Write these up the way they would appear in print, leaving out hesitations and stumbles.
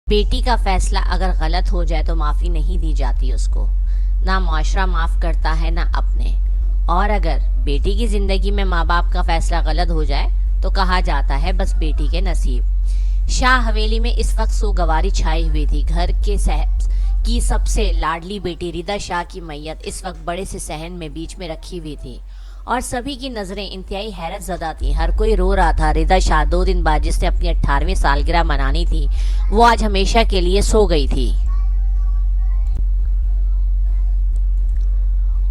بیٹی کا فیصلہ اگر غلط ہو جائے تو معافی نہیں دی جاتی اس کو، نہ معاشرہ معاف کرتا ہے نہ اپنے، اور اگر بیٹی کی زندگی میں ماں باپ کا فیصلہ غلط ہو جائے تو کہا جاتا ہے بس بیٹی کے نصیب۔ شاہ حویلی میں اس وقت سوگواری چھائی ہوئی تھی۔ گھر کے کی سب سے لاڈلی بیٹی ردا شاہ کی میت اس وقت بڑے سے صحن میں بیچ میں رکھی ہوئی تھی اور سبھی کی نظریں انتہائی حیرت زدہ تھیں۔ ہر کوئی رو رہا تھا۔ ردا شاہ 2 دن بعد جس نے اپنی 18ویں سالگرہ منانی تھی وہ آج ہمیشہ کے لیے سو گئی تھی،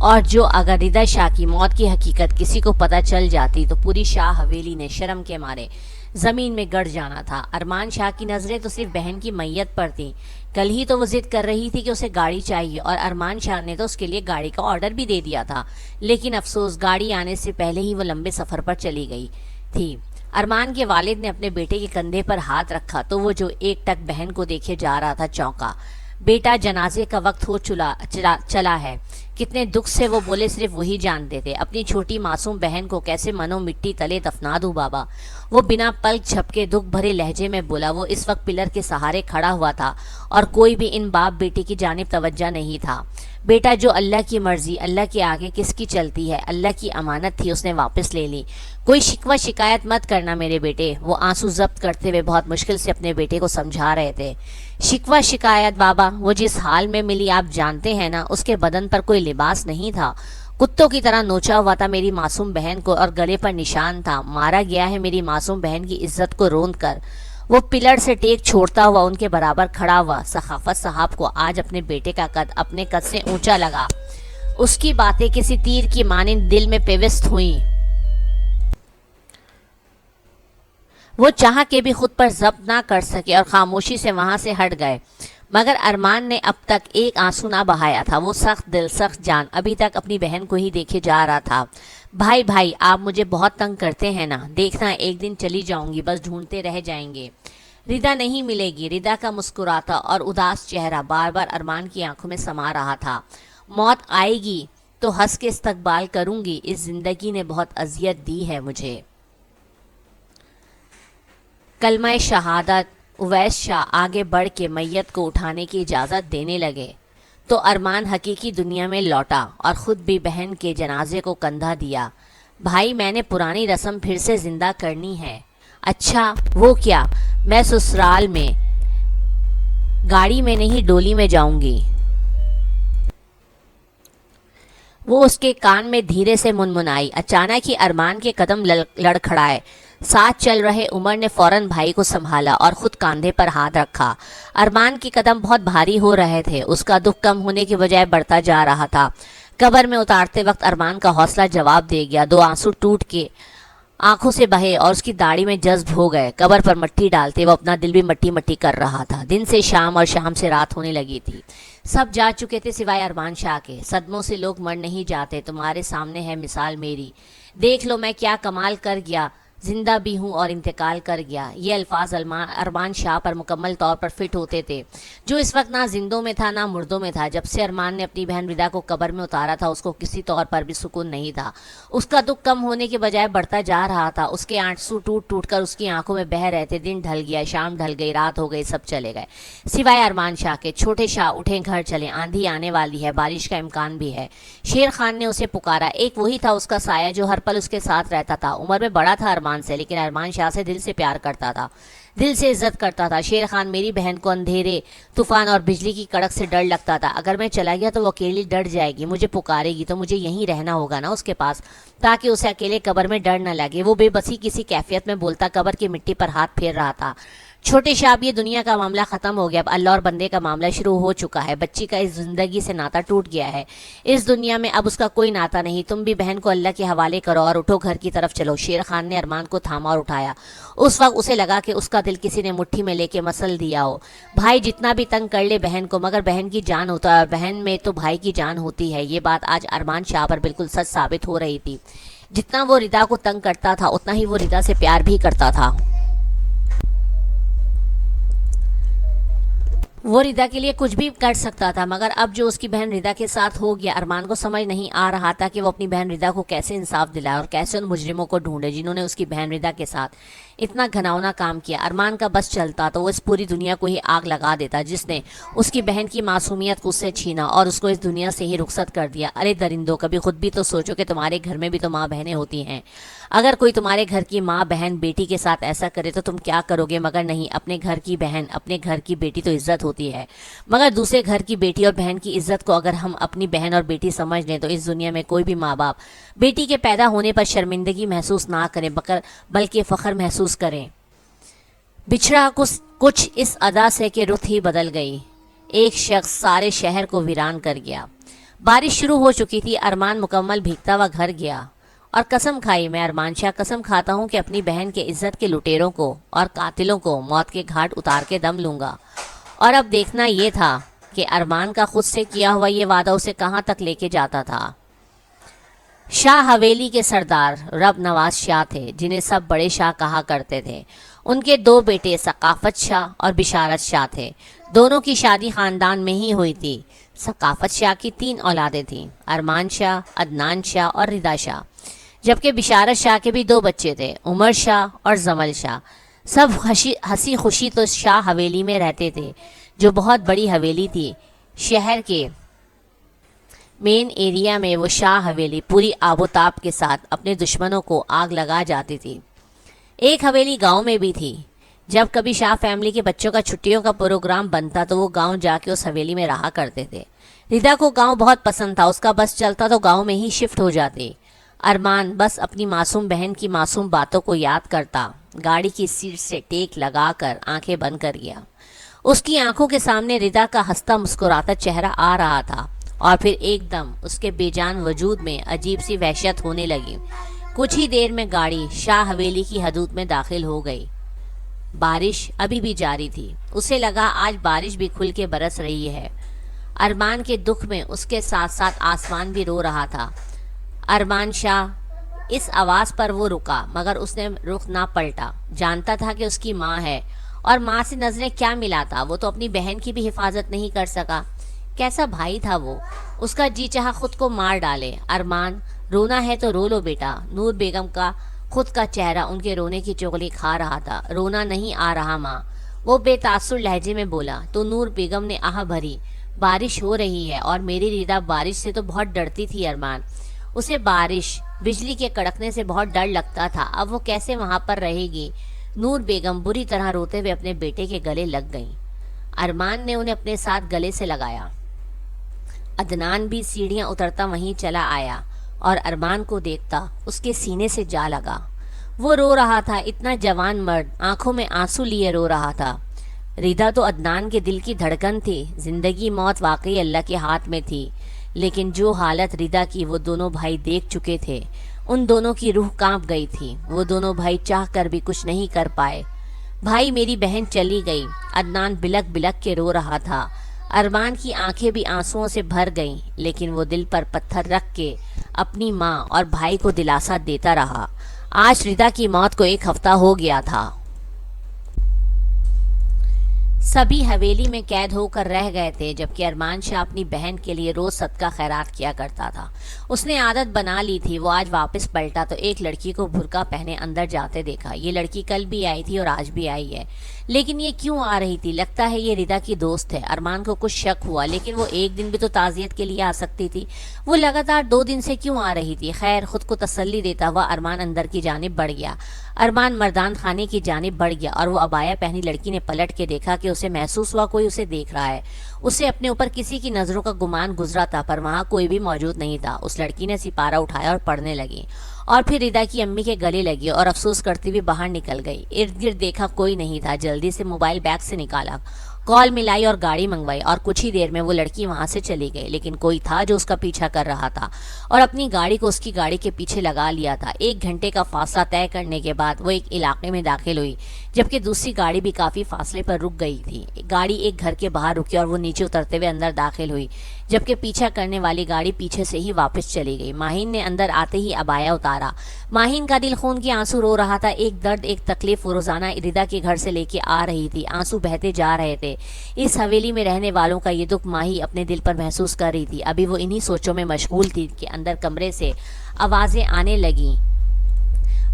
اور جو اگر ردا شاہ کی موت کی حقیقت کسی کو پتہ چل جاتی تو پوری شاہ حویلی نے شرم کے مارے زمین میں گڑ جانا تھا۔ ارمان شاہ کی نظریں تو صرف بہن کی میت پر تھیں۔ کل ہی تو وہ ضد کر رہی تھی کہ اسے گاڑی چاہیے اور ارمان شاہ نے تو اس کے لیے گاڑی کا آرڈر بھی دے دیا تھا، لیکن افسوس گاڑی آنے سے پہلے ہی وہ لمبے سفر پر چلی گئی تھی۔ ارمان کے والد نے اپنے بیٹے کے کندھے پر ہاتھ رکھا تو وہ جو ایک ٹک بہن کو دیکھے جا رہا تھا چونکا۔ بیٹا جنازے کا وقت ہو چلا ہے، کتنے دکھ سے وہ بولے صرف وہی جانتے تھے۔ اپنی چھوٹی معصوم بہن کو کیسے منو مٹی تلے دفنا دوں بابا، وہ بنا پلک جھپکے دکھ بھرے لہجے میں بولا۔ وہ اس وقت پلر کے سہارے کھڑا ہوا تھا اور کوئی بھی ان باپ بیٹی کی جانب توجہ نہیں تھا۔ بیٹا جو اللہ کی مرضی، اللہ کے آگے کس کی چلتی ہے، اللہ کی امانت تھی، اس نے واپس لے لی۔ کوئی شکوہ شکایت مت کرنا میرے بیٹے، وہ آنسو ضبط کرتے ہوئے بہت مشکل سے اپنے بیٹے کو سمجھا رہے تھے۔ شکوہ شکایت بابا، وہ جس حال میں ملی آپ جانتے ہیں نا، اس کے بدن پر کوئی لباس نہیں تھا، کتوں کی طرح نوچا ہوا تھا میری معصوم بہن کو اور گلے پر نشان تھا۔ مارا گیا ہے میری معصوم بہن کی عزت کو روند کر۔ وہ پلر سے ٹیک چھوڑتا ہوا ان کے برابر کھڑا ہوا۔ سخاوت صاحب کو آج اپنے بیٹے کا قد اپنے قد سے اونچا لگا۔ اس کی باتیں کسی تیر کی مانند دل میں پیوست ہوئیں۔ وہ چاہ کے بھی خود پر ضبط نہ کر سکے اور خاموشی سے وہاں سے ہٹ گئے، مگر ارمان نے اب تک ایک آنسو نہ بہایا تھا۔ وہ سخت دل سخت جان ابھی تک اپنی بہن کو ہی دیکھے جا رہا تھا۔ بھائی آپ مجھے بہت تنگ کرتے ہیں نا، دیکھنا ایک دن چلی جاؤں گی، بس ڈھونڈتے رہ جائیں گے۔ ردا نہیں ملے گی۔ ردا کا مسکراتا اور اداس چہرہ بار بار ارمان کی آنکھوں میں سما رہا تھا۔ موت آئے گی تو ہنس کے استقبال کروں گی، اس زندگی نے بہت اذیت دی ہے مجھے۔ کلمہ شہادت۔ اویس شاہ آگے بڑھ کے میت کو اٹھانے کی اجازت دینے لگے تو ارمان حقیقی دنیا میں لوٹا اور خود بھی بہن کے جنازے کو کندھا دیا۔ بھائی میں نے پرانی رسم پھر سے زندہ کرنی ہے۔ اچھا وہ کیا؟ میں سسرال میں گاڑی میں نہیں ڈولی میں جاؤں گی۔ وہ اس کے کان میں دھیرے سے منمنائی۔ اچانک ہی ارمان کے قدم لڑکھڑائے۔ ساتھ چل رہے عمر نے فوراً بھائی کو سنبھالا اور خود کاندھے پر ہاتھ رکھا۔ ارمان کے قدم بہت بھاری ہو رہے تھے، اس کا دکھ کم ہونے کے بجائے بڑھتا جا رہا تھا۔ قبر میں اتارتے وقت ارمان کا حوصلہ جواب دے گیا۔ 2 آنسو ٹوٹ کے آنکھوں سے بہے اور اس کی داڑھی میں جذب ہو گئے۔ قبر پر مٹی ڈالتے وہ اپنا دل بھی مٹی مٹی کر رہا تھا۔ دن سے شام اور شام سے رات ہونے لگی تھی۔ سب جا چکے تھے سوائے ارمان شاہ کے۔ صدموں سے لوگ مر نہیں جاتے، تمہارے سامنے ہے مثال میری۔ دیکھ لو میں کیا کمال کر گیا، زندہ بھی ہوں اور انتقال کر گیا۔ یہ الفاظ ارمان شاہ پر مکمل طور پر فٹ ہوتے تھے، جو اس وقت نہ زندوں میں تھا نہ مردوں میں تھا۔ جب سے ارمان نے اپنی بہن ردا کو قبر میں اتارا تھا اس کو کسی طور پر بھی سکون نہیں تھا۔ اس کا دکھ کم ہونے کے بجائے بڑھتا جا رہا تھا۔ اس کے آنسو ٹوٹ ٹوٹ کر اس کی آنکھوں میں بہہ رہے تھے۔ دن ڈھل گیا، شام ڈھل گئی، رات ہو گئی، سب چلے گئے سوائے ارمان شاہ کے۔ چھوٹے شاہ اٹھیں گھر چلیں، آندھی آنے والی ہے، بارش کا امکان بھی ہے۔ شیر خان نے اسے پکارا۔ ایک وہی تھا اس کا سایہ جو ہر پل اس کے ساتھ رہتا تھا۔ عمر میں بڑا تھا ارمان سے، لیکن ارمان شاہ سے دل سے پیار کرتا تھا، دل سے عزت کرتا تھا۔ شیر خان میری بہن کو اندھیرے، طوفان اور بجلی کی کڑک سے ڈر لگتا تھا۔ اگر میں چلا گیا تو وہ اکیلی ڈر جائے گی، مجھے پکارے گی، تو مجھے یہیں رہنا ہوگا نا اس کے پاس، تاکہ اسے اکیلے قبر میں ڈر نہ لگے۔ وہ بے بسی کسی کیفیت میں بولتا قبر کی مٹی پر ہاتھ پھیر رہا تھا۔ چھوٹے شاہ اب یہ دنیا کا معاملہ ختم ہو گیا، اب اللہ اور بندے کا معاملہ شروع ہو چکا ہے۔ بچی کا اس زندگی سے ناتا ٹوٹ گیا ہے، اس دنیا میں اب اس کا کوئی ناتا نہیں۔ تم بھی بہن کو اللہ کے حوالے کرو اور اٹھو، گھر کی طرف چلو۔ شیر خان نے ارمان کو تھاما اور اٹھایا۔ اس وقت اسے لگا کہ اس کا دل کسی نے مٹھی میں لے کے مسل دیا ہو۔ بھائی جتنا بھی تنگ کر لے بہن کو، مگر بہن کی جان ہوتا ہے اور بہن میں تو بھائی کی جان ہوتی ہے۔ یہ بات آج ارمان شاہ پر بالکل سچ ثابت ہو رہی تھی۔ جتنا وہ ردا کو تنگ کرتا تھا اتنا ہی وہ ردا سے پیار بھی کرتا تھا۔ وہ ردا کے لیے کچھ بھی کر سکتا تھا، مگر اب جو اس کی بہن ردا کے ساتھ ہو گیا، ارمان کو سمجھ نہیں آ رہا تھا کہ وہ اپنی بہن ردا کو کیسے انصاف دلائے اور کیسے ان مجرموں کو ڈھونڈے جنہوں نے اس کی بہن ردا کے ساتھ اتنا گھناؤنا کام کیا۔ ارمان کا بس چلتا تو وہ اس پوری دنیا کو ہی آگ لگا دیتا جس نے اس کی بہن کی معصومیت کو اس سے چھینا اور اس کو اس دنیا سے ہی رخصت کر دیا۔ ارے درندوں، کبھی خود بھی تو سوچو کہ تمہارے گھر میں بھی تو ماں بہنیں ہوتی ہیں۔ اگر کوئی تمہارے گھر کی ماں بہن بیٹی کے ساتھ ایسا کرے تو تم کیا کرو گے؟ مگر نہیں، اپنے گھر کی بہن اپنے گھر کی بیٹی تو عزت ہوتی ہے، مگر دوسرے گھر کی بیٹی اور بہن کی عزت کو اگر ہم اپنی بہن اور بیٹی سمجھ لیں تو اس دنیا میں کوئی بھی ماں باپ بیٹی کے پیدا ہونے پر شرمندگی محسوس نہ کریں بلکہ فخر محسوس کریں۔ بچھڑا کچھ اس ادا سے کہ رت ہی بدل گئی۔ ایک شخص سارے شہر کو ویران کر گیا۔ بارش شروع ہو چکی تھی۔ ارمان مکمل بھیگتا ہوا گھر گیا اور قسم کھائی، میں ارمان شاہ قسم کھاتا ہوں کہ اپنی بہن کے عزت کے لٹیروں کو اور قاتلوں کو موت کے گھاٹ اتار کے دم لوں گا۔ اور اب دیکھنا یہ تھا کہ ارمان کا خود سے کیا ہوا یہ وعدہ اسے کہاں تک لے کے جاتا تھا۔ شاہ حویلی کے سردار رب نواز شاہ تھے، جنہیں سب بڑے شاہ کہا کرتے تھے۔ ان کے دو بیٹے ثقافت شاہ اور بشارت شاہ تھے۔ دونوں کی شادی خاندان میں ہی ہوئی تھی۔ ثقافت شاہ کی 3 اولادیں تھیں، ارمان شاہ، عدنان شاہ اور رضا شاہ، جبکہ بشارت شاہ کے بھی 2 بچے تھے، عمر شاہ اور زمل شاہ۔ سب ہنسی خوشی تو شاہ حویلی میں رہتے تھے، جو بہت بڑی حویلی تھی۔ شہر کے مین ایریا میں وہ شاہ حویلی پوری آب و تاب کے ساتھ اپنے دشمنوں کو آگ لگا جاتی تھی۔ ایک حویلی گاؤں میں بھی تھی۔ جب کبھی شاہ فیملی کے بچوں کا چھٹیوں کا پروگرام بنتا تو وہ گاؤں جا کے اس حویلی میں رہا کرتے تھے۔ ردا کو گاؤں بہت پسند تھا، اس کا بس چلتا تو گاؤں میں ہی شفٹ ہو جاتے۔ ارمان بس اپنی معصوم بہن کی معصوم باتوں کو یاد کرتا گاڑی کی سیٹ سے ٹیک لگا کر آنکھیں بند کر گیا۔ اس کی آنکھوں کے سامنے ردا کا ہنستا مسکراتا چہرہ آ رہا تھا اور پھر ایک دم اس کے بے جان وجود میں عجیب سی وحشت ہونے لگی۔ کچھ ہی دیر میں گاڑی شاہ حویلی کی حدود میں داخل ہو گئی۔ بارش ابھی بھی جاری تھی۔ اسے لگا آج بارش بھی کھل کے برس رہی ہے۔ ارمان کے دکھ میں اس کے ساتھ ساتھ آسمان بھی رو رہا تھا۔ ارمان شاہ، اس آواز پر وہ رکا، مگر اس نے رخ نہ پلٹا۔ جانتا تھا کہ اس کی ماں ہے اور ماں سے نظریں کیا ملاتا، وہ تو اپنی بہن کی بھی حفاظت نہیں کر سکا۔ کیسا بھائی تھا وہ، اس کا جی چاہا خود کو مار ڈالے۔ ارمان، رونا ہے تو رو لو بیٹا۔ نور بیگم کا خود کا چہرہ ان کے رونے کی چغلی کھا رہا تھا۔ رونا نہیں آ رہا ماں، وہ بے تاثر لہجے میں بولا۔ تو نور بیگم نے آہ بھری، بارش ہو رہی ہے اور میری ردا بارش سے تو بہت ڈرتی تھی ارمان۔ اسے بارش، بجلی کے کڑکنے سے بہت ڈر لگتا تھا، اب وہ کیسے وہاں پر رہے گی؟ نور بیگم بری طرح روتے ہوئے اپنے بیٹے کے گلے لگ گئیں۔ ارمان نے انہیں اپنے ساتھ گلے سے لگایا۔ عدنان بھی سیڑھیاں اترتا وہیں چلا آیا اور ارمان کو دیکھتا اس کے سینے سے جا لگا۔ وہ رو رہا تھا، اتنا جوان مرد آنکھوں میں آنسو لیے رو رہا تھا۔ ردا تو عدنان کے دل کی دھڑکن تھی۔ زندگی موت واقعی اللہ کے ہاتھ میں تھی، لیکن جو حالت ردا کی وہ دونوں بھائی دیکھ چکے تھے، ان دونوں کی روح کانپ گئی تھی۔ وہ دونوں بھائی چاہ کر بھی کچھ نہیں کر پائے۔ بھائی میری بہن چلی گئی، عدنان بلک بلک کے رو رہا تھا۔ ارمان کی آنکھیں بھی آنسوؤں سے بھر گئیں، لیکن وہ دل پر پتھر رکھ کے اپنی ماں اور بھائی کو دلاسا دیتا رہا۔ آج ردا کی موت کو 1 ہفتہ ہو گیا تھا۔ سبھی حویلی میں قید ہو کر رہ گئے تھے، جبکہ ارمان شاہ اپنی بہن کے لیے روز صدقہ خیرات کیا کرتا تھا۔ اس نے عادت بنا لی تھی۔ وہ آج واپس پلٹا تو ایک لڑکی کو برقع پہنے اندر جاتے دیکھا۔ یہ لڑکی کل بھی آئی تھی اور آج بھی آئی ہے، لیکن یہ کیوں آ رہی تھی؟ لگتا ہے یہ ردا کی دوست ہے۔ ارمان کو کچھ شک ہوا، لیکن وہ ایک دن بھی تو تعزیت کے لیے آ سکتی تھی۔ وہ لگاتار 2 دن سے کیوں آ رہی تھی؟ خیر، خود کو تسلی دیتا ہوا ارمان اندر کی جانب بڑھ گیا۔ ارمان مردان خانے کی جانب بڑھ گیا اور وہ عبایا پہنی لڑکی نے پلٹ کے دیکھا کہ اسے محسوس ہوا کوئی اسے دیکھ رہا ہے۔ اسے اپنے اوپر کسی کی نظروں کا گمان گزرا تھا، پر وہاں کوئی بھی موجود نہیں تھا۔ اس لڑکی نے سپارہ اٹھایا اور پڑھنے لگی، اور پھر ردا کی امی کے گلے لگی اور افسوس کرتی ہوئی باہر نکل گئی۔ ارد گرد دیکھا کوئی نہیں تھا، جلدی سے موبائل بیگ سے نکالا، کال ملائی اور گاڑی منگوائی، اور کچھ ہی دیر میں وہ لڑکی وہاں سے چلی گئی۔ لیکن کوئی تھا جو اس کا پیچھا کر رہا تھا اور اپنی گاڑی کو اس کی گاڑی کے پیچھے لگا لیا تھا۔ 1 گھنٹے کا فاصلہ طے کرنے کے بعد وہ ایک علاقے میں داخل ہوئی، جبکہ دوسری گاڑی بھی کافی فاصلے پر رک گئی تھی۔ گاڑی ایک گھر کے باہر رکی اور وہ نیچے اترتے ہوئے اندر داخل ہوئی، جبکہ پیچھا کرنے والی گاڑی پیچھے سے ہی واپس چلی گئی۔ ماہین نے اندر آتے ہی عبایا اتارا۔ ماہین کا دل خون کے آنسو رو رہا تھا۔ ایک درد، ایک تکلیف وہ روزانہ ردا کے گھر سے لے کے آ رہی تھی، آنسو بہتے جا رہے تھے۔ اس حویلی میں رہنے والوں کا یہ دکھ ماہی اپنے دل پر محسوس کر رہی تھی۔ ابھی وہ انہی سوچوں میں مشغول تھی کہ اندر کمرے سے آوازیں آنے لگیں۔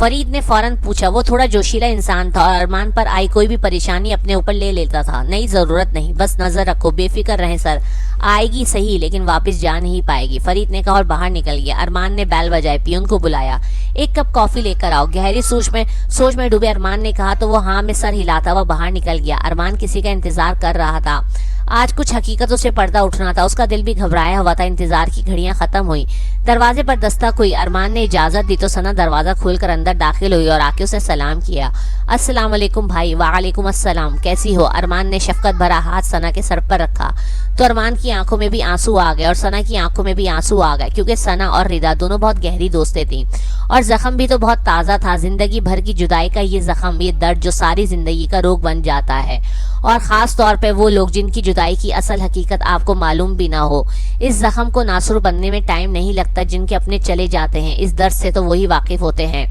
فرید نے فوراً پوچھا۔ وہ تھوڑا جوشیلا انسان تھا اور ارمان پر آئی کوئی بھی پریشانی اپنے اوپر لے لیتا تھا۔ نہیں، ضرورت نہیں، بس نظر رکھو، بے فکر رہیں سر، آئے گی صحیح لیکن واپس جا نہیں پائے گی، فرید نے کہا اور باہر نکل گیا۔ ارمان نے بیل بجائے، پیون کو بلایا، ایک کپ کافی لے کر آؤ۔ گہری سوچ میں ڈوبے ارمان نے کہا تو وہ ہاں میں سر ہلاتا ہوا باہر نکل گیا۔ ارمان کسی کا انتظار کر رہا تھا۔ آج کچھ حقیقتوں سے پردہ اٹھنا تھا، اس کا دل بھی گھبرایا ہوا تھا۔ انتظار کی گھڑیاں ختم ہوئی، دروازے پر دستک ہوئی۔ ارمان نے اجازت دی تو ثنا دروازہ کھول کر اندر داخل ہوئی اور آ کے اسے سلام کیا۔ السلام علیکم بھائی۔ وعلیکم السلام، کیسی ہو؟ ارمان نے شفقت بھرا ہاتھ ثنا کے سر پر رکھا تو ارمان کی آنکھوں میں بھی آنسو آ گئے اور ثنا کی آنکھوں میں بھی آنسو آ گئے، کیونکہ ثنا اور ردا دونوں بہت گہری دوستیں تھیں اور زخم بھی تو بہت تازہ تھا۔ زندگی بھر کی جدائی کا یہ زخم، یہ درد جو ساری زندگی کا روگ بن جاتا ہے، اور خاص طور پہ وہ لوگ جن کی جدائی کی اصل حقیقت آپ کو معلوم بھی نہ ہو۔ اس زخم کو ناسور بننے میں ٹائم نہیں لگتا، جن کے اپنے چلے جاتے ہیں اس درد سے تو وہی واقف ہوتے ہیں۔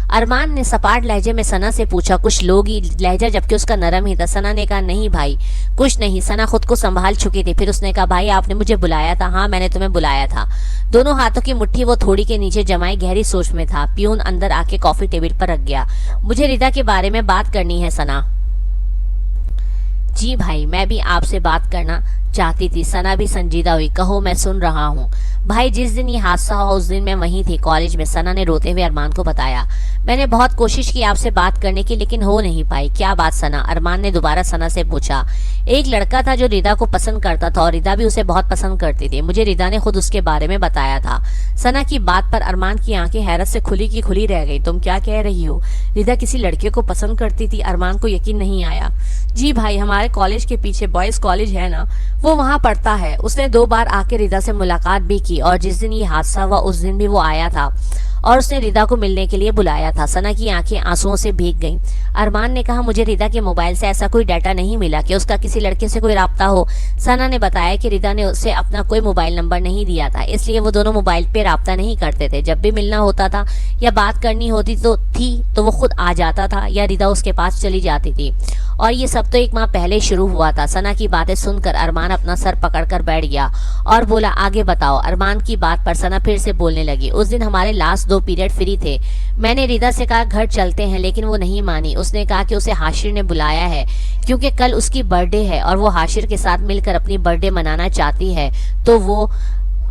ارمان نے سپاٹ لہجے میں ثنا سے پوچھا، کچھ لوگ ہی لہجہ جبکہ اس کا نرم ہی تھا۔ ثنا نے کہا نہیں بھائی کچھ نہیں۔ ثنا خود کو سنبھال چکی تھی، پھر اس نے کہا بھائی آپ نے مجھے بلایا تھا؟ ہاں میں نے تمہیں بلایا تھا۔ دونوں ہاتھوں کی مٹھی وہ تھوڑی کے نیچے جمائے گہری سوچ میں تھا۔ پیون اندر آ کے کافی ٹیبل پر رکھ گیا۔ مجھے ردا کے بارے میں بات کرنی ہے ثنا۔ جی بھائی میں بھی آپ سے بات کرنا چاہتی تھی۔ ثنا بھی سنجیدہ ہوئی، کہو میں سن رہا ہوں۔ بھائی جس دن یہ حادثہ ہوا اس دن میں وہیں تھی کالج میں، ثنا نے روتے ہوئے ارمان کو بتایا۔ میں نے بہت کوشش کی آپ سے بات کرنے کی لیکن ہو نہیں پائی۔ کیا بات ثنا؟ ارمان نے دوبارہ ثنا سے پوچھا۔ ایک لڑکا تھا جو ردا کو پسند کرتا تھا اور ردا بھی اسے بہت پسند کرتی تھی، مجھے ردا نے خود اس کے بارے میں بتایا تھا۔ ثنا کی بات پر ارمان کی آنکھیں حیرت سے کھلی کی کھلی رہ گئی۔ تم کیا کہہ رہی ہو؟ ردا کسی لڑکے کو پسند کرتی تھی؟ ارمان کو یقین نہیں آیا۔ جی بھائی ہمارے کالج کے پیچھے بوائز کالج ہے نا، وہ وہاں پڑھتا ہے۔ اس نے 2 بار آ کے ردا سے ملاقات بھی کی اور جس دن یہ حادثہ ہوا اس دن بھی وہ آیا تھا اور اس نے ردا کو ملنے کے لیے بلایا تھا۔ ثنا کی آنکھیں آنسوؤں سے بھیگ گئیں۔ ارمان نے کہا مجھے ردا کے موبائل سے ایسا کوئی ڈیٹا نہیں ملا کہ اس کا کسی لڑکے سے کوئی رابطہ ہو۔ ثنا نے بتایا کہ ردا نے اسے اپنا کوئی موبائل نمبر نہیں دیا تھا، اس لیے وہ دونوں موبائل پہ رابطہ نہیں کرتے تھے۔ جب بھی ملنا ہوتا تھا یا بات کرنی ہوتی تو وہ خود آ جاتا تھا یا ردا اس کے پاس چلی جاتی تھی، اور یہ سب تو 1 ماہ پہلے شروع ہوا تھا۔ ثنا کی باتیں سن کر ارمان اپنا سر پکڑ کر بیٹھ گیا اور بولا آگے بتاؤ۔ ارمان کی بات پر ثنا پھر سے بولنے لگی۔ اس دن ہمارے لاسٹ 2 پیریڈ فری تھے، میں نے ردا سے کہا گھر چلتے ہیں لیکن وہ نہیں مانی۔ اس نے کہا کہ اسے حاشر نے بلایا ہے کیونکہ کل اس کی برتھ ڈے ہے اور وہ حاشر کے ساتھ مل کر اپنی برتھ ڈے منانا چاہتی ہے۔ تو وہ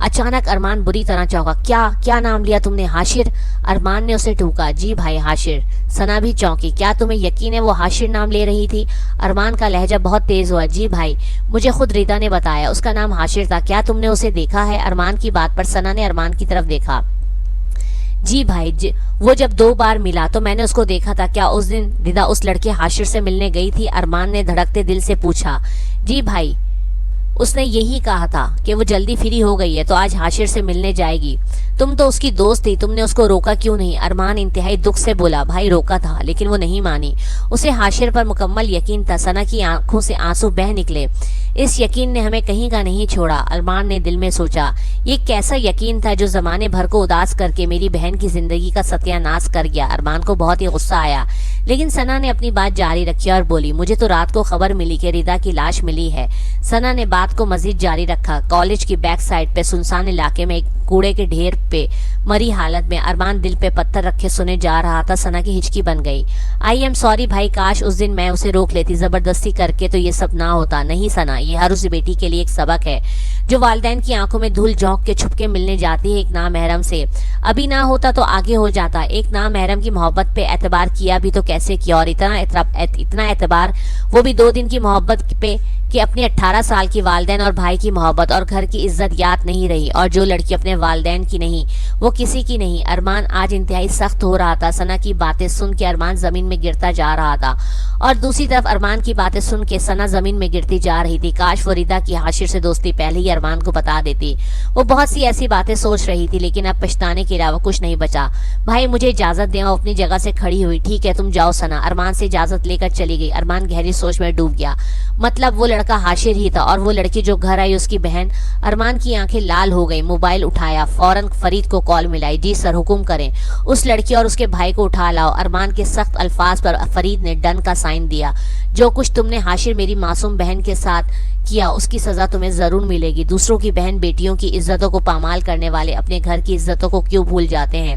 اچانک ارمان بری طرح چونکا۔ کیا نام لیا تم نے؟ حاشر؟ ارمان نے اسے ٹوکا۔ جی بھائی حاشر۔ ثنا بھی چونکی۔ کیا تمہیں یقین ہے وہ حاشر نام لے رہی تھی؟ ارمان کا لہجہ بہت تیز ہوا۔ جی بھائی مجھے خود ردا نے بتایا اس کا نام حاشر تھا۔ کیا تم نے اسے دیکھا ہے؟ ارمان کی بات پر ثنا نے ارمان کی طرف دیکھا۔ جی بھائی وہ جب 2 بار ملا تو میں نے اس کو دیکھا تھا۔ کیا اس دن ردا اس لڑکے حاشر سے ملنے گئی تھی؟ ارمان نے دھڑکتے دل سے پوچھا۔ جی بھائی اس نے یہی کہا تھا کہ وہ جلدی فری ہو گئی ہے تو آج حاشر سے ملنے جائے گی۔ تم تو اس کی دوست تھی، تم نے اس کو روکا کیوں نہیں؟ ارمان انتہائی دکھ سے بولا۔ بھائی روکا تھا لیکن وہ نہیں مانی، اسے حاشر پر مکمل یقین تھا۔ ثنا کی آنکھوں سے آنسو بہہ نکلے۔ اس یقین نے ہمیں کہیں کا نہیں چھوڑا۔ ارمان نے دل میں سوچا یہ کیسا یقین تھا جو زمانے بھر کو اداس کر کے میری بہن کی زندگی کا ستیہ ناش کر گیا۔ ارمان کو بہت ہی غصہ آیا لیکن ثنا نے اپنی بات جاری رکھی اور بولی مجھے تو رات کو خبر ملی کہ ردا کی لاش ملی ہے۔ ثنا نے بات کو مزید جاری رکھا۔ کالج کی بیک سائڈ پہ سنسان علاقے میں ایک کوڑے کے ڈھیر پہ مری حالت میں ارمان دل پہ پتھر رکھے سنے جا رہا تھا۔ ثنا کی ہچکی بن گئی۔ آئی ایم سوری بھائی، کاش اس دن میں اسے روک لیتی، زبردستی کر کے تو یہ سب نہ ہوتا۔ نہیں ثنا، یہ ہر اس بیٹی کے لیے ایک سبق ہے جو والدین کی آنکھوں میں دھول جھونک کے چھپ کے ملنے جاتی ہے ایک نامحرم سے۔ ابھی نہ ہوتا تو آگے ہو جاتا۔ ایک نامحرم کی محبت پہ اعتبار کیا بھی تو کیسے کیا، اور اتنا اعتبار وہ بھی 2 دن کی محبت پہ کہ اپنی 18 سال کی والدین اور بھائی کی محبت اور گھر کی عزت یاد نہیں رہی، اور جو لڑکی اپنے والدین کی نہیں وہ کسی کی نہیں۔ ارمان آج انتہائی سخت ہو رہا تھا۔ ثنا کی باتیں سن کے ارمان زمین میں گرتا جا رہا تھا اور دوسری طرف ارمان کی باتیں سن کے ثنا زمین میں گرتی جا رہی تھی۔ کاش وہ ردا کی حاشر سے دوستی پہلے ہی ارمان کو بتا دیتی۔ وہ بہت سی ایسی باتیں سوچ رہی تھی لیکن اب پچھتانے کے علاوہ کچھ نہیں بچا۔ بھائی مجھے اجازت دیں۔ وہ اپنی جگہ سے کھڑی ہوئی۔ ٹھیک ہے تم جاؤ ثنا۔ ارمان سے اجازت لے کر چلی گئی۔ ارمان گہری سوچ میں ڈوب گیا۔ مطلب وہ لڑکا حاشر ہی تھا اور وہ لڑکی جو گھر آئی اس کی بہن۔ ارمان کی آنکھیں لال ہو گئی۔ موبائل اٹھایا، فوراً فرید کو کال ملائی۔ جی سر حکم کریں، اس لڑکی اور اس کے بھائی کو اٹھا لاؤ۔ ارمان کے سخت الفاظ پر فرید نے ڈن کا سائن دیا۔ جو کچھ تم نے حاشر میری معصوم بہن کے ساتھ کیا اس کی سزا تمہیں ضرور ملے گی۔ دوسروں کی بہن بیٹیوں کی عزتوں کو پامال کرنے والے اپنے گھر کی عزتوں کو کیوں بھول جاتے ہیں؟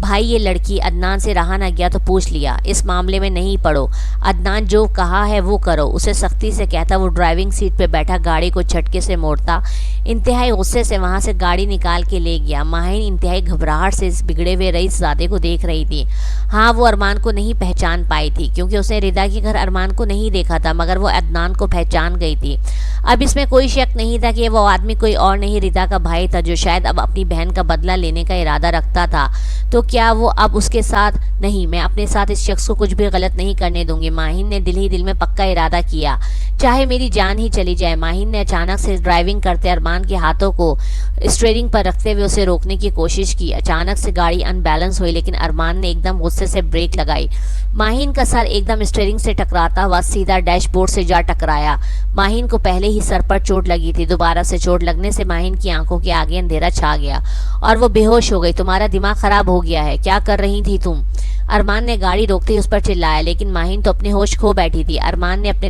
بھائی یہ لڑکی عدنان سے رہا نہ گیا تو پوچھ لیا، اس معاملے میں نہیں پڑو، عدنان جو کہا ہے وہ کرو، اسے سختی سے کہتا وہ ڈرائیونگ سیٹ پہ بیٹھا گاڑی کو جھٹکے سے موڑتا، انتہائی غصے سے وہاں سے گاڑی نکال کے لے گیا۔ ماہین انتہائی گھبراہٹ سے اس بگڑے ہوئے رئیس زادے کو دیکھ رہی تھی۔ ہاں وہ ارمان کو نہیں پہچان پائی تھی کیونکہ اس نے ردا کے گھر ارمان کو نہیں دیکھا تھا، مگر وہ عدنان کو پہچان گئی تھی۔ اب اس میں کوئی شک نہیں تھا کہ وہ آدمی کوئی اور نہیں ردا کا بھائی تھا جو شاید اب اپنی بہن کا بدلہ لینے کا ارادہ رکھتا تھا۔ تو کیا وہ اب اس کے ساتھ؟ نہیں، میں اپنے ساتھ اس شخص کو کچھ بھی غلط نہیں کرنے دوں گی، ماہین نے دل ہی دل میں پکا ارادہ کیا، چاہے میری جان ہی چلی جائے۔ ماہین نے اچانک سے ڈرائیونگ کرتے ارمان کے ہاتھوں کو اسٹیئرنگ پر رکھتے ہوئے اسے روکنے کی کوشش کی۔ اچانک سے گاڑی ان بیلنس ہوئی لیکن ارمان نے ایک دم غصے سے بریک لگائی۔ ماہین کا سر ایک دم اسٹیئرنگ سے ٹکراتا ہوا سیدھا ڈیش بورڈ سے جا ٹکرایا۔ ماہین کو پہلے ہی سر پر چوٹ لگی تھی، دوبارہ سے چوٹ لگنے سے ماہین کی آنکھوں کے آگے اندھیرا چھا گیا اور وہ بے ہوش ہو گئی۔ تمہارا دماغ خراب ہو گیا ہے، کیا کر رہی تھی تم؟ ارمان نے گاڑی روکتے ہی اس پر چلایا لیکن ماہین تو اپنے ہوش کھو بیٹھی تھی۔ ارمان نے اپنے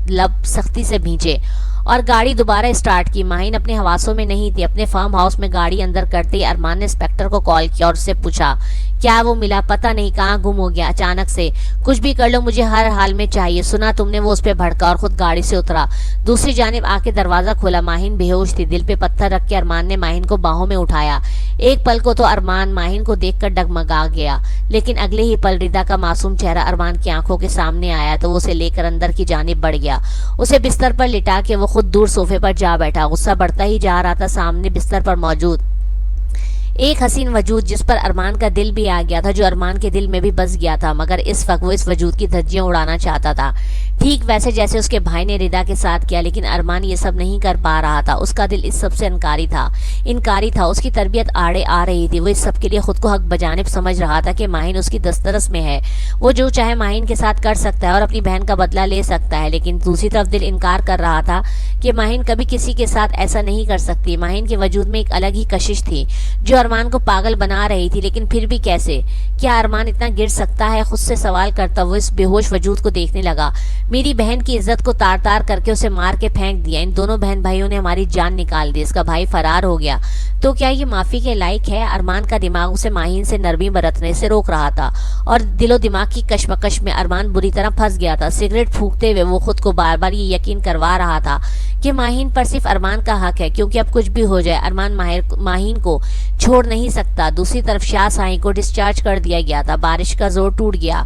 لب سختی سے بھینچے اور گاڑی دوبارہ اسٹارٹ کی۔ ماہین اپنے حواسوں میں نہیں تھی۔ اپنے فارم ہاؤس میں گاڑی اندر کرتے ہی ارمان نے انسپیکٹر کو کال کیا اور اس سے پوچھا کیا وہ ملا؟ پتہ نہیں کہاں گم ہو گیا اچانک سے، کچھ بھی کر لو مجھے ہر حال میں چاہیے۔ سنا تم نے؟ وہ اس پہ بھڑکا اور خود گاڑی سے اترا۔ دوسری جانب آ کے دروازہ کھولا۔ ماہین بے ہوش تھی۔ دل پہ پتھر رکھ کے ارمان نے ماہین کو باہوں میں اٹھایا۔ ایک پل کو تو ارمان ماہین کو دیکھ کر ڈگمگا گیا لیکن اگلے ہی پل ردا کا معصوم چہرہ ارمان کی آنکھوں کے سامنے آیا تو وہ اسے لے کر اندر کی جانب بڑھ گیا۔ اسے بستر پر لٹا کے وہ خود دور صوفے پر جا بیٹھا۔ غصہ بڑھتا ہی جا رہا تھا۔ سامنے بستر پر موجود ایک حسین وجود جس پر ارمان کا دل بھی آ گیا تھا، جو ارمان کے دل میں بھی بس گیا تھا، مگر اس وقت وہ اس وجود کی دھجیاں اڑانا چاہتا تھا، ٹھیک ویسے جیسے اس کے بھائی نے ردا کے ساتھ کیا۔ لیکن ارمان یہ سب نہیں کر پا رہا تھا۔ اس کا دل اس سب سے انکاری تھا۔ اس کی تربیت آڑے آ رہی تھی۔ وہ اس سب کے لیے خود کو حق بجانب سمجھ رہا تھا کہ ماہین اس کی دسترس میں ہے، وہ جو چاہے ماہین کے ساتھ کر سکتا ہے اور اپنی بہن کا بدلہ لے سکتا ہے۔ لیکن دوسری طرف دل انکار کر رہا تھا کہ ماہین کبھی کسی کے ساتھ ایسا نہیں کر سکتی۔ ماہین کے وجود میں ایک الگ ہی کشش تھی جو ارمان کو پاگل بنا رہی تھی، لیکن پھر بھی کیسے؟ کیا ارمان اتنا گر سکتا ہے؟ خود سے سوال کرتا وہ اس بے ہوش وجود کو دیکھنے لگا۔ میری بہن کی عزت کو تار تار کر کے اسے مار کے پھینک دیا، ان دونوں بہن بھائیوں نے ہماری جان نکال دی، اس کا بھائی فرار ہو گیا، تو کیا یہ معافی کے لائق ہے؟ ارمان کا دماغ اسے ماہین سے نرمی برتنے سے روک رہا تھا اور دل و دماغ کی کشمکش میں ارمان بری طرح پھنس گیا تھا۔ سگریٹ پھونکتے ہوئے وہ خود کو بار بار یہ یقین کروا رہا تھا کہ ماہین پر صرف ارمان کا حق ہے، کیونکہ اب کچھ بھی ہو جائے ارمان ماہین کو چھوڑ نہیں سکتا۔ دوسری طرف شاہ سائیں کو ڈسچارج کر دیا گیا تھا، بارش کا زور ٹوٹ گیا،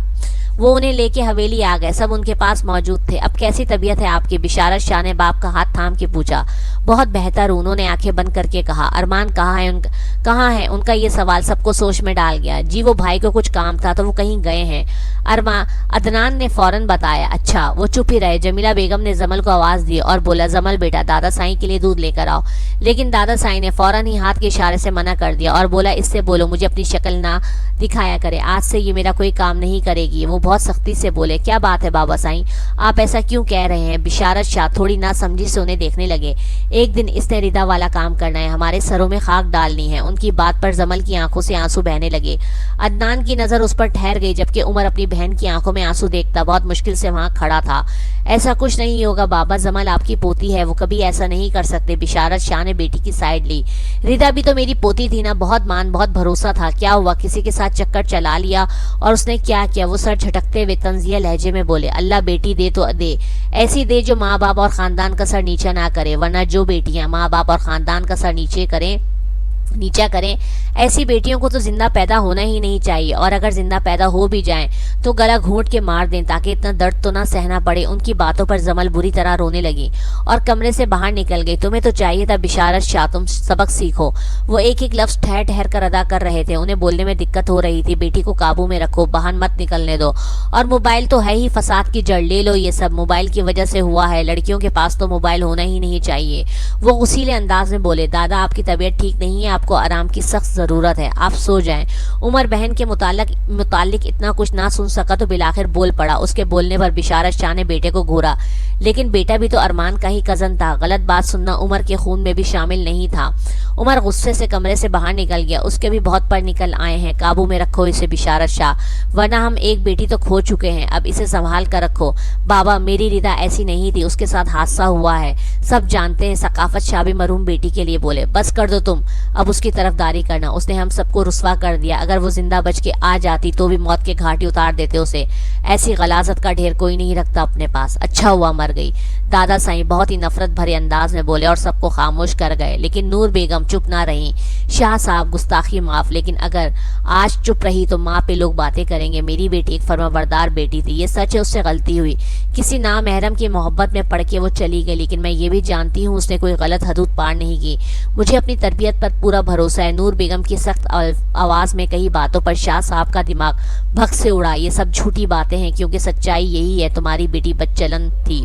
وہ انہیں لے کے حویلی آ گئے، سب ان کے پاس موجود تھے۔ اب کیسی طبیعت ہے آپ کی؟ بشارت شاہ نے باپ کا ہاتھ تھام کے پوچھا۔ بہت بہتر، انہوں نے آنکھیں بند کر کے کہا۔ ارمان کہاں ہے؟ ان کا یہ سوال سب کو سوچ میں ڈال گیا۔ جی وہ بھائی کو کچھ کام تھا تو وہ کہیں گئے ہیں، عدنان نے فوراً بتایا۔ اچھا، وہ چپ ہی رہے۔ جمیلہ بیگم نے زمل کو آواز دی اور بولا زمل بیٹا دادا سائیں کے لیے دودھ لے کر آؤ، لیکن دادا سائیں نے فوراً ہی ہاتھ کے اشارے سے منع کر دیا اور بولا اس سے بولو مجھے اپنی شکل نہ دکھایا کرے، آج سے یہ میرا کوئی کام نہیں کرے گی۔ وہ بہت سختی سے بولے۔ کیا بات ہے بابا سائیں، آپ ایسا کیوں کہہ رہے ہیں؟ بشارت شاہ تھوڑی نہ سمجھی سے انہیں دیکھنے لگے۔ ایک دن اس نے ردا والا کام کرنا ہے، ہمارے سروں میں خاک ڈالنی ہے۔ ان کی بات پر زمل کی آنکھوں سے آنسو بہنے لگے۔ عدنان کی نظر اس پر ٹھہر گئی جبکہ عمر اپنی بہن کی آنکھوں میں آنسو دیکھتا بہت مشکل سے وہاں کھڑا تھا۔ ایسا کچھ نہیں ہوگا بابا، زمل آپ کی پوتی ہے، وہ کبھی ایسا نہیں کر سکتے۔ بشارت شاہ نے بیٹی کی سائیڈ لی۔ ردا بھی تو میری پوتی تھی نا، بہت بہت بھروسہ تھا، کیا ہوا کسی کے ساتھ چکر چلا لیا اور اس نے کیا کیا؟ وہ سر جھٹکتے ہوئے طنزیہ لہجے میں بولے۔ اللہ بیٹی دے تو دے، ایسی دے جو ماں باپ اور خاندان کا سر نیچا نہ کرے، ورنہ جو بیٹیاں ماں باپ اور خاندان کا سر نیچا کریں ایسی بیٹیوں کو تو زندہ پیدا ہونا ہی نہیں چاہیے، اور اگر زندہ پیدا ہو بھی جائیں تو گلا گھونٹ کے مار دیں تاکہ اتنا درد تو نہ سہنا پڑے۔ ان کی باتوں پر زمل بری طرح رونے لگی اور کمرے سے باہر نکل گئی۔ تمہیں تو چاہیے تھا بشارت شاہ تم سبق سیکھو۔ وہ ایک ایک لفظ ٹھہر ٹھہر کر ادا کر رہے تھے، انہیں بولنے میں دقت ہو رہی تھی۔ بیٹی کو قابو میں رکھو، باہر مت نکلنے دو، اور موبائل تو ہے ہی فساد کی جڑ، لے لو یہ سب موبائل کی وجہ سے ہوا ہے، لڑکیوں کے پاس تو موبائل ہونا ہی نہیں چاہیے۔ وہ غصیلے انداز میں بولے۔ دادا آپ کی طبیعت ٹھیک نہیں ہے، آپ کو آرام کی سخت ضرورت ہے، آپ سو جائیں۔ عمر بہن کے متعلق اتنا کچھ نہ سن سکا تو بالآخر بول پڑا۔ اس کے بولنے پر بشارت شاہ نے بیٹے کو گھورا، لیکن بیٹا بھی تو ارمان کا ہی کزن تھا، غلط بات سننا عمر کے خون میں بھی شامل نہیں تھا۔ عمر غصے سے کمرے سے باہر نکل گیا. اس کے بھی بہت پر نکل آئے ہیں. قابو میں رکھو اسے بشارت شاہ, ورنہ ہم ایک بیٹی تو کھو چکے ہیں, اب اسے سنبھال کر رکھو. بابا میری ردا ایسی نہیں تھی, اس کے ساتھ حادثہ ہوا ہے, سب جانتے ہیں. ثقافت شاہ بھی مرحوم بیٹی کے لیے بولے. بس کر دو تم, اب اس کی طرفداری کرنا. اس نے ہم سب کو رسوا کر دیا. اگر وہ زندہ بچ کے آ جاتی تو بھی موت کے گھاٹی اتار دیتے اسے. ایسی غلاظت کا ڈھیر کوئی نہیں رکھتا اپنے پاس. اچھا ہوا مر گئی. دادا سائیں بہت ہی نفرت بھرے انداز میں بولے اور سب کو خاموش کر گئے. لیکن نور بیگم چپ نہ رہیں. شاہ صاحب گستاخی معاف, لیکن اگر آج چپ رہی تو ماں پہ لوگ باتیں کریں گے. میری بیٹی ایک فرمانبردار بیٹی تھی. یہ سچ ہے اس سے غلطی ہوئی, کسی نامحرم کی محبت میں پڑ کے وہ چلی گئی, لیکن میں یہ بھی جانتی ہوں اس نے کوئی غلط حدود پار نہیں کی. مجھے اپنی تربیت پر پورا بھروسہ ہے. نور بیگم کی سخت آواز میں کئی باتوں پر شاہ صاحب کا دماغ بھگ سے اڑا. یہ سب جھوٹی باتیں ہیں, کیونکہ سچائی یہی ہے, تمہاری بیٹی بد چلن تھی.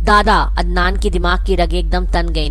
دادا, عدنان کی دماغ کی رگیں ایک دم تن گئی.